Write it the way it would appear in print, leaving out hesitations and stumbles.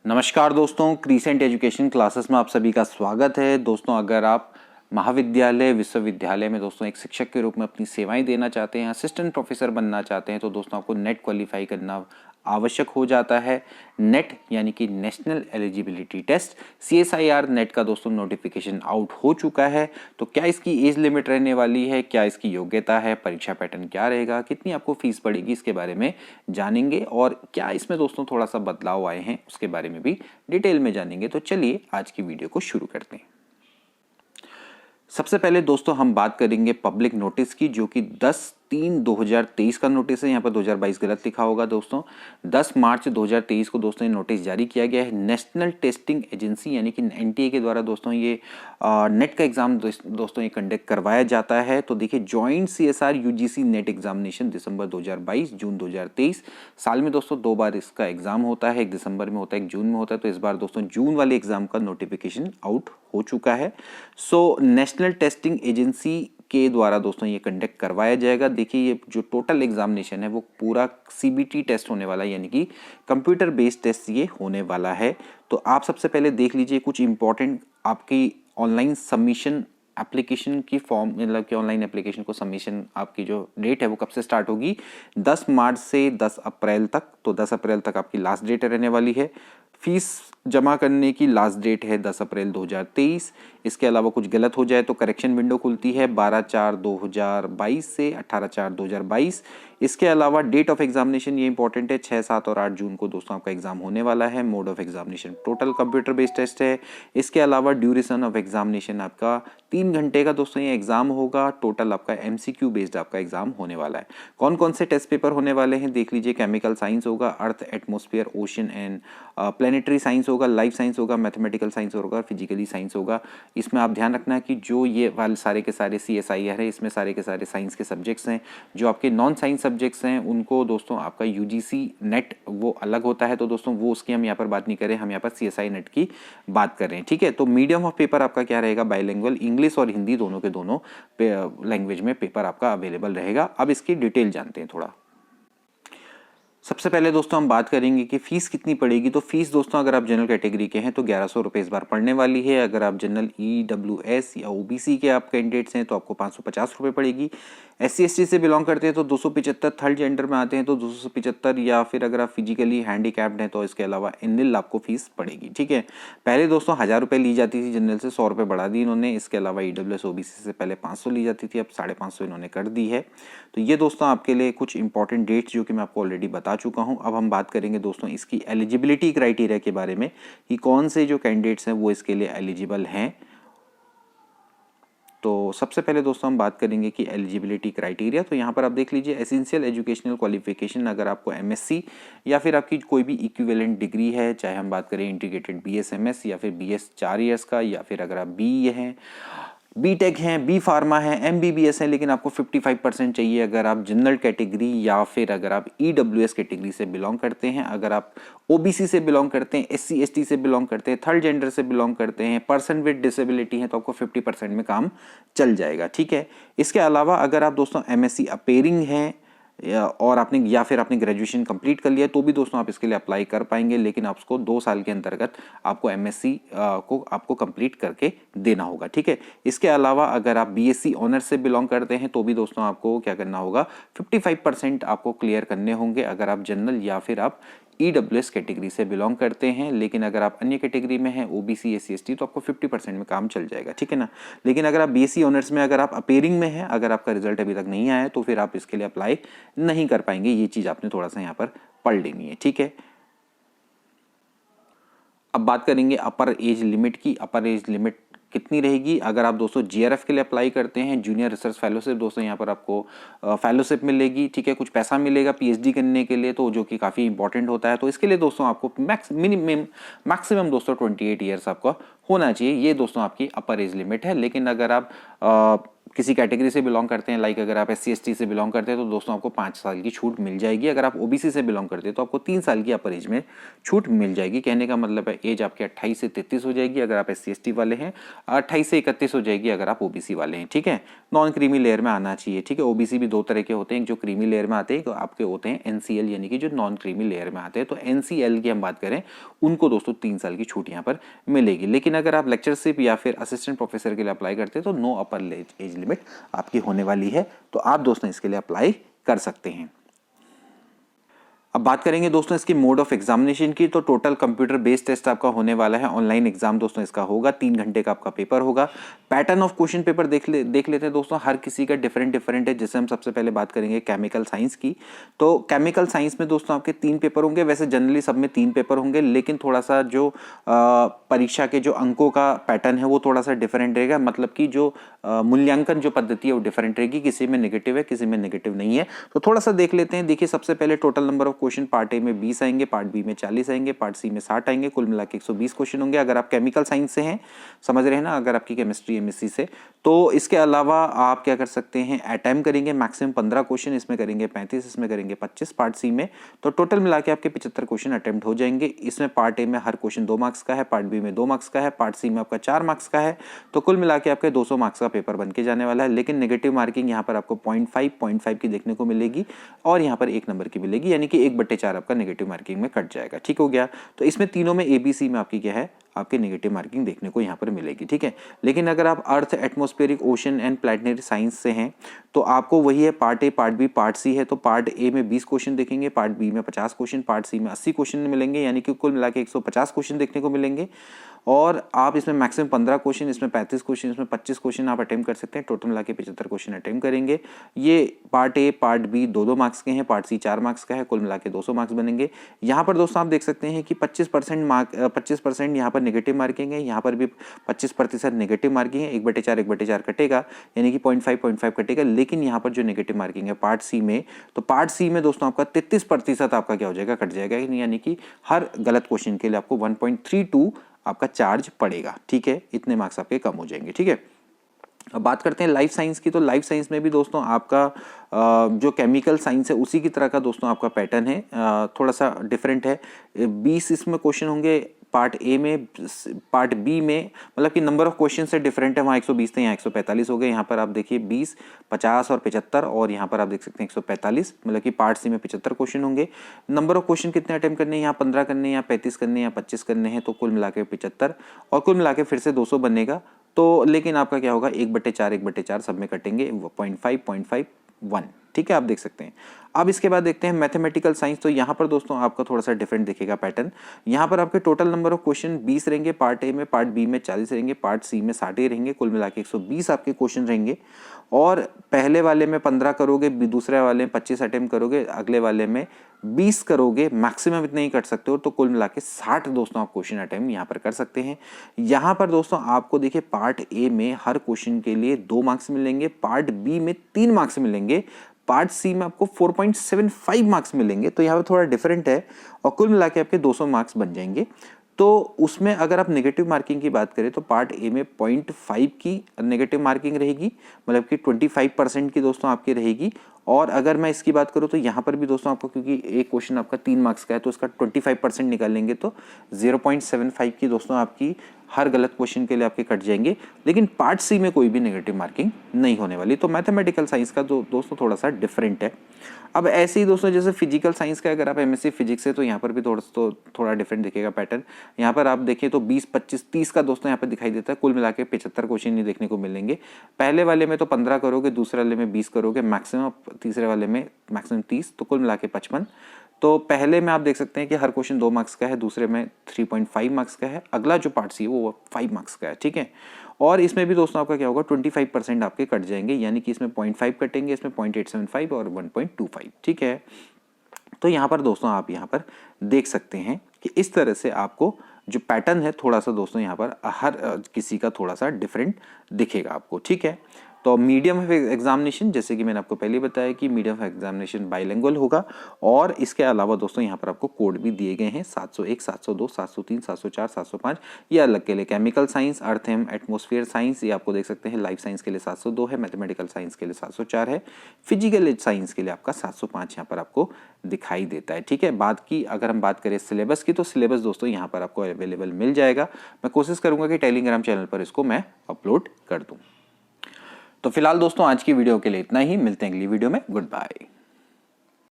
नमस्कार दोस्तों, crescent education classes में आप सभी का स्वागत है। दोस्तों, अगर आप महाविद्यालय विश्वविद्यालय में दोस्तों एक शिक्षक के रूप में अपनी सेवाएं देना चाहते हैं, असिस्टेंट प्रोफेसर बनना चाहते हैं, तो दोस्तों आपको नेट क्वालिफाई करना आवश्यक हो जाता है। नेट यानी कि national eligibility test CSIR NET का दोस्तों नोटिफिकेशन आउट हो चुका है। तो क्या इसकी एज लिमिट रहने वाली है, क्या इसकी योग्यता है, परीक्षा पैटर्न क्या रहेगा, कितनी आपको फीस पड़ेगी, इसके बारे में जानेंगे। और क्या इसमें दोस्तों थोड़ा सा बदलाव आए हैं उसके बारे में भी डिटेल में जानेंगे। तो चलिए आज की वीडियो को शुरू करते हैं। सबसे पहले दोस्तों हम बात करेंगे पब्लिक नोटिस की, जो कि 10/3/2023 का नोटिस है। यहाँ पर 2022 गलत लिखा होगा दोस्तों। 10 मार्च 2023 को दोस्तों ये नोटिस जारी किया गया है। नेशनल टेस्टिंग एजेंसी यानी कि NTA के द्वारा दोस्तों ये नेट का एग्जाम दोस्तों ये कंडक्ट करवाया जाता है। तो देखिए, joint CSR UGC NET examination दिसंबर 2022 जून 2023 साल में दोस्तों 2 बार इसका एग्जाम होता है। एक दिसंबर में होता है, एक जून में होता है। तो इस बार दोस्तों जून वाले एग्जाम का नोटिफिकेशन आउट हो चुका है। सो नेशनल टेस्टिंग एजेंसी के द्वारा दोस्तों ये कंडक्ट करवाया जाएगा। देखिए, ये जो टोटल एग्जामिनेशन है वो पूरा CBT टेस्ट होने वाला है, यानी कि कंप्यूटर बेस्ड टेस्ट ये होने वाला है। तो आप सबसे पहले देख लीजिए कुछ इंपॉर्टेंट आपकी ऑनलाइन सबमिशन एप्लीकेशन की फॉर्म, मतलब कि ऑनलाइन एप्लीकेशन को सबमिशन आपकी जो डेट है वो कब से स्टार्ट होगी, 10 मार्च से 10 अप्रैल तक। तो 10 अप्रैल तक आपकी लास्ट डेट रहने वाली है। फीस जमा करने की लास्ट डेट है 10 अप्रैल 2023। इसके अलावा कुछ गलत हो जाए तो करेक्शन विंडो खुलती है 12/4/2022 से 18/4/2022। इसके अलावा डेट ऑफ एग्जामिनेशन ये इंपॉर्टेंट है, 6, 7 और 8 जून को दोस्तों आपका एग्जाम होने वाला है। Mode of examination total computer based test है। इसके अलावा ड्यूरेशन ऑफ एग्जामिनेशन आपका 3 घंटे का दोस्तों ये एग्जाम होगा। टोटल आपका MCQ बेस्ड आपका एग्जाम होने वाला है। कौन कौन से टेस्ट पेपर होने वाले हैं देख लीजिए। केमिकल साइंस होगा, earth atmosphere ocean and planetary science होगा, लाइफ साइंस होगा, मैथमेटिकल साइंस होगा, फिजिकली साइंस होगा। इसमें आप ध्यान रखना है कि जो ये वाले सारे के सारे CSIR है, इसमें सारे के सारे साइंस के सब्जेक्ट्स हैं। जो आपके नॉन साइंस सब्जेक्ट्स हैं उनको दोस्तों आपका UGC नेट वो अलग होता है। तो दोस्तों वो उसकी हम यहाँ पर बात नहीं करें, हम यहाँ पर CSI नेट की बात कर रहे हैं, ठीक है। तो मीडियम ऑफ पेपर आपका क्या रहेगा, बाइलिंगुअल, इंग्लिश और हिंदी दोनों के दोनों लैंग्वेज में पेपर आपका अवेलेबल रहेगा। अब इसकी डिटेल जानते हैं थोड़ा। सबसे पहले दोस्तों हम बात करेंगे कि फीस कितनी पड़ेगी। तो फीस दोस्तों अगर आप जनरल कैटेगरी के हैं तो 1100 रुपये इस बार पड़ने वाली है। अगर आप जनरल EWS या OBC के आप कैंडिडेट्स हैं तो आपको 550 रुपये पड़ेगी। SC ST से बिलोंग करते हैं तो 275, थर्ड जेंडर में आते हैं तो 275, या फिर अगर आप फिजिकली हैंडीकैप्ड हैं तो इसके अलावा NIL आपको फीस पड़ेगी, ठीक है। पहले दोस्तों 1000 रुपये ली जाती थी जनरल से, 100 रुपये बढ़ा दी इन्होंने। इसके अलावा EWS OBC से पहले 500 ली जाती थी, अब 550 इन्होंने कर दी है। तो ये दोस्तों आपके लिए कुछ इंपॉर्टेंट डेट्स जो कि मैं आपको ऑलरेडी बता चुका हूं। अब हम बात करेंगे दोस्तों इसकी एलिजिबिलिटी क्राइटेरिया के बारे में कि कौन से जो कैंडिडेट्स हैं वो इसके लिए एलिजिबल हैं। तो सबसे पहले दोस्तों हम बात करेंगे कि एलिजिबिलिटी क्राइटेरिया। तो यहाँ पर आप देख लीजिए, एसेंशियल एजुकेशनल क्वालिफिकेशन, अगर आपको MSc या फिर आपकी कोई भी इक्विवेलेंट डिग्री है, चाहे हम बात करें इंटीग्रेटेड BSMS या फिर BS 4 ईयर्स का, या फिर अगर आप BE हैं, BTech हैं, B फार्मा है, MBBS है, लेकिन आपको 55% चाहिए अगर आप जनरल कैटेगरी या फिर अगर आप EWS कैटेगरी से बिलोंग करते हैं। अगर आप OBC से बिलोंग करते हैं, SC ST से बिलोंग करते हैं, थर्ड जेंडर से बिलोंग करते हैं, पर्सन विद डिसेबिलिटी है, तो आपको 50% में काम चल जाएगा, ठीक है। इसके अलावा अगर आप दोस्तों MSc अपेयरिंग हैं और आपने या फिर आपने ग्रेजुएशन कंप्लीट कर लिया तो भी दोस्तों आप इसके लिए अप्लाई कर पाएंगे, लेकिन आपको 2 साल के अंतर्गत आपको MSc को आपको कंप्लीट करके देना होगा, ठीक है। इसके अलावा अगर आप BSc ऑनर्स से बिलोंग करते हैं तो भी दोस्तों आपको क्या करना होगा, 55% आपको क्लियर करने होंगे अगर आप जनरल या फिर आप EWS कैटेगरी से बिलोंग करते हैं। लेकिन अगर आप अन्य कैटेगरी में हैं, OBC SC ST, तो आपको 50% में काम चल जाएगा, ठीक है ना। लेकिन अगर आप BSc ऑनर्स में अगर आप अपेयरिंग में हैं, अगर आपका रिजल्ट अभी तक नहीं आया है तो फिर आप इसके लिए अप्लाई नहीं कर पाएंगे। ये चीज आपने थोड़ा सा यहाँ पर पढ़ लेनी है, ठीक है। अब बात करेंगे अपर एज लिमिट की। अपर एज लिमिट कितनी रहेगी। अगर आप दोस्तों GRF के लिए अप्लाई करते हैं, जूनियर रिसर्च फेलोशिप, दोस्तों यहाँ पर आपको फेलोशिप मिलेगी, ठीक है। कुछ पैसा मिलेगा PhD करने के लिए, तो जो कि काफ़ी इंपॉर्टेंट होता है। तो इसके लिए दोस्तों आपको मैक्सिमम दोस्तों 28 ईयर्स आपका होना चाहिए। ये दोस्तों आपकी अपर एज लिमिट है। लेकिन अगर आप किसी कैटेगरी से बिलोंग करते हैं, लाइक अगर आप SC/ST से बिलोंग करते हैं तो दोस्तों आपको 5 साल की छूट मिल जाएगी। अगर आप OBC से बिलोंग करते हैं तो आपको 3 साल की अपर एज में छूट मिल जाएगी। कहने का मतलब है एज आपकी 28 से 33 हो जाएगी अगर आप SC/ST वाले हैं, 28 से 31 हो जाएगी अगर आप OBC वाले हैं, ठीक है। नॉन क्रीमी लेयर में आना चाहिए, ठीक है। OBC भी 2 तरह के होते हैं, जो क्रीमी लेयर में आते हैं, आपके होते हैं NCL यानी कि जो नॉन क्रीमी लेयर में आते हैं। तो NCL की हम बात करें, उनको दोस्तों 3 साल की छूट यहाँ पर मिलेगी। लेकिन अगर आप लेक्चरशिप या फिर असिस्टेंट प्रोफेसर के लिए अप्लाई करते हैं तो नो अपर एज लिमिट आपकी होने वाली है, तो आप दोस्तों इसके लिए अप्लाई कर सकते हैं। अब बात करेंगे दोस्तों इसकी मोड ऑफ एग्जामिनेशन की। तो टोटल कंप्यूटर बेस्ड टेस्ट आपका होने वाला है, ऑनलाइन एग्जाम दोस्तों इसका होगा, 3 घंटे का आपका पेपर होगा। पैटर्न ऑफ क्वेश्चन पेपर देख लेते हैं दोस्तों, हर किसी का डिफरेंट है। जैसे हम सबसे पहले बात करेंगे केमिकल साइंस की, तो केमिकल साइंस में दोस्तों आपके 3 पेपर होंगे। वैसे जनरली सब में 3 पेपर होंगे, लेकिन थोड़ा सा जो परीक्षा के जो अंकों का पैटर्न है वो थोड़ा सा डिफरेंट रहेगा। मतलब कि जो मूल्यांकन जो पद्धति है वो डिफरेंट रहेगी, किसी में नेगेटिव है, किसी में नेगेटिव नहीं है। तो थोड़ा सा देख लेते हैं। देखिए सबसे पहले total number of question part A में 20 आएंगे, पार्ट बी में 40 आएंगे, पार्ट सी में 60 आएंगे, कुल मिला के 120 क्वेश्चन होंगे। अगर आप केमिकल साइंस से हैं, समझ रहे हैं ना, अगर आपकी केमिस्ट्री MSc से, तो इसके अलावा आप क्या कर सकते हैं, अटेम्प्ट करेंगे मैक्सिमम 15 क्वेश्चन, इसमें करेंगे 35, इसमें करेंगे 25 पार्ट सी में। तो टोटल मिला के आपके 75 क्वेश्चन अटेम्प्ट हो जाएंगे। इसमें पार्ट ए में हर क्वेश्चन 2 मार्क्स का है, पार्ट बी में 2 मार्क्स का है, पार्ट सी में आपका 4 मार्क्स का है। तो कुल मिला के आपके 200 मार्क्स का पेपर बन के जाने वाला है। लेकिन नेगेटिव मार्किंग यहाँ पर आपको 0.5 की देखने को मिलेगी और यहाँ पर 1 नंबर की मिलेगी, यानी कि 1/4 आपका नेगेटिव मार्किंग में कट जाएगा। ठीक हो गया। तो इसमें तीनों में ABC में आपकी क्या है, आपके नेगेटिव मार्किंग देखने को यहाँ पर मिलेगी, ठीक है। लेकिन अगर आप earth, atmospheric, ocean and planetary science से हैं तो आपको वही है, part A, part B, part C है। तो पार्ट ए में 20 क्वेश्चन देखेंगे, पार्ट बी में 50 क्वेश्चन, पार्ट सी में 80 क्वेश्चन मिलेंगे, यानी कि कुल मिला के 150 क्वेश्चन देखने को मिलेंगे। और आप इसमें मैक्सिमम 15 क्वेश्चन, इसमें 35 क्वेश्चन, इसमें 25 क्वेश्चन आप अटेम्प्ट कर सकते हैं। टोटल मिला के 75 क्वेश्चन अटेम्प्ट करेंगे। ये part A, part B 2-2 marks के हैं, पार्ट सी 4 मार्क्स का है, कुल मिला के 200 मार्क्स बनेंगे। यहाँ पर दोस्तों आप देख सकते हैं कि 25% यहाँ पर नेगेटिव मार्किंग है, यहाँ पर भी 25% नेगेटिव मार्किंग है। 1/4 कटेगा, यानी कि 0.5 कटेगा। लेकिन यहाँ पर जो नेगेटिव मार्किंग है पार्ट सी में, तो पार्ट सी में दोस्तों आपका 33% आपका क्या हो जाएगा, कट जाएगा। यानी कि हर गलत क्वेश्चन के लिए आपको 1.32 आपका चार्ज पड़ेगा, ठीक है। इतने मार्क्स आपके कम हो जाएंगे, ठीक है। अब बात करते हैं लाइफ साइंस की। तो लाइफ साइंस में भी दोस्तों आपका जो केमिकल साइंस है उसी की तरह का दोस्तों आपका पैटर्न है, थोड़ा सा डिफरेंट है। 20 इसमें क्वेश्चन होंगे पार्ट ए में, पार्ट बी में, मतलब कि नंबर ऑफ क्वेश्चन से डिफरेंट है। वहाँ 120 थे, यहाँ 145 हो गए। यहाँ पर आप देखिए 20, 50 और 75, और यहाँ पर आप देख सकते हैं 145, मतलब कि पार्ट सी में 75 क्वेश्चन होंगे। नंबर ऑफ क्वेश्चन कितने अटेम्प्ट करने हैं, यहाँ 15 करने हैं, यहाँ 35 करने हैं, यहाँ 25 करने हैं। तो कुल मिला के 75, और कुल मिला के फिर से 200 बनेगा। तो लेकिन आपका क्या होगा, 1/4 सब में कटेंगे, 0.5, 1, ठीक है, आप देख सकते हैं। अब इसके बाद देखते हैं मैथमेटिकल साइंस। तो यहाँ पर दोस्तों आपका थोड़ा सा डिफरेंट दिखेगा पैटर्न। यहाँ पर आपके टोटल नंबर ऑफ क्वेश्चन 20 रहेंगे, पार्ट ए में, पार्ट बी में 40 रहेंगे, पार्ट सी में 60 रहेंगे, कुल मिला के 120 आपके क्वेश्चन रहेंगे। और पहले वाले में 15 करोगे, दूसरे वाले में 25 अटेम्प्ट करोगे, अगले वाले में 20 करोगे, मैक्सिमम इतने ही कर सकते हो। तो कुल मिला के 60 दोस्तों आप क्वेश्चन अटेम्प्ट यहाँ पर कर सकते हैं। यहाँ पर दोस्तों आपको देखिए पार्ट ए में हर क्वेश्चन के लिए 2 मार्क्स मिलेंगे, पार्ट बी में 3 मार्क्स मिलेंगे, पार्ट सी में आपको 4.75 मार्क्स मिलेंगे। तो यहाँ पर थोड़ा डिफरेंट है, और कुल मिला के आपके 200 मार्क्स बन जाएंगे। तो उसमें अगर आप नेगेटिव मार्किंग की बात करें तो पार्ट ए में 0.5 की नेगेटिव मार्किंग रहेगी, मतलब कि 25% की दोस्तों आपकी रहेगी। और अगर मैं इसकी बात करूं तो यहाँ पर भी दोस्तों आपको, क्योंकि एक क्वेश्चन आपका 3 मार्क्स का है तो उसका 25% निकालेंगे तो 0.75 की दोस्तों आपकी हर गलत क्वेश्चन के लिए आपके कट जाएंगे। लेकिन पार्ट सी में कोई भी नेगेटिव मार्किंग नहीं होने वाली। तो मैथमेटिकल साइंस का दोस्तों थोड़ा सा डिफरेंट है। अब ऐसे ही दोस्तों जैसे फिजिकल साइंस का, अगर आप MSc फिजिक्स है तो यहाँ पर भी थोड़ा डिफरेंट दिखेगा पैटर्न। यहाँ पर आप देखिए तो 20, 25, 30 का दोस्तों यहाँ पर दिखाई देता है। कुल मिला के 75 क्वेश्चन ही देखने को मिलेंगे। पहले वाले में तो 15 करोगे, दूसरे वाले में 20 करोगे मैक्सिमम, तीसरे वाले में मैक्सिमम 30, तो कुल मिला के 55। तो पहले में आप देख सकते हैं कि हर क्वेश्चन 2 मार्क्स का है, दूसरे में 3.5 मार्क्स का है, अगला जो पार्ट सी है वो 5 मार्क्स का है, ठीक है। और इसमें भी दोस्तों आपका क्या होगा, 25% आपके कट जाएंगे, यानी कि इसमें 0.5 कटेंगे, इसमें 0.875 और 1.25, ठीक है। तो यहाँ पर दोस्तों आप यहाँ पर देख सकते हैं कि इस तरह से आपको जो पैटर्न है थोड़ा सा दोस्तों यहाँ पर हर किसी का थोड़ा सा डिफरेंट दिखेगा आपको, ठीक है। तो मीडियम ऑफ एग्जामिनेशन, जैसे कि मैंने आपको पहले बताया कि मीडियम ऑफ एग्जामिनेशन बाइलिंगुअल होगा। और इसके अलावा दोस्तों यहाँ पर आपको कोड भी दिए गए हैं 701, 702, 703, 704, 705, ये अलग के लिए। Chemical science, earth and atmosphere science, ये आपको देख सकते हैं। लाइफ साइंस के लिए 702 है, मैथमेटिकल साइंस के लिए 704 है, फिजिकल साइंस के लिए आपका 705 यहाँ पर आपको दिखाई देता है। ठीक है, बात की अगर हम बात करें सिलेबस की, तो सिलेबस दोस्तों यहाँ पर आपको अवेलेबल मिल जाएगा। मैं कोशिश करूंगा कि टेलीग्राम चैनल पर इसको मैं अपलोड कर दूं। तो फिलहाल दोस्तों आज की वीडियो के लिए इतना ही, मिलते हैं अगली वीडियो में। Good bye.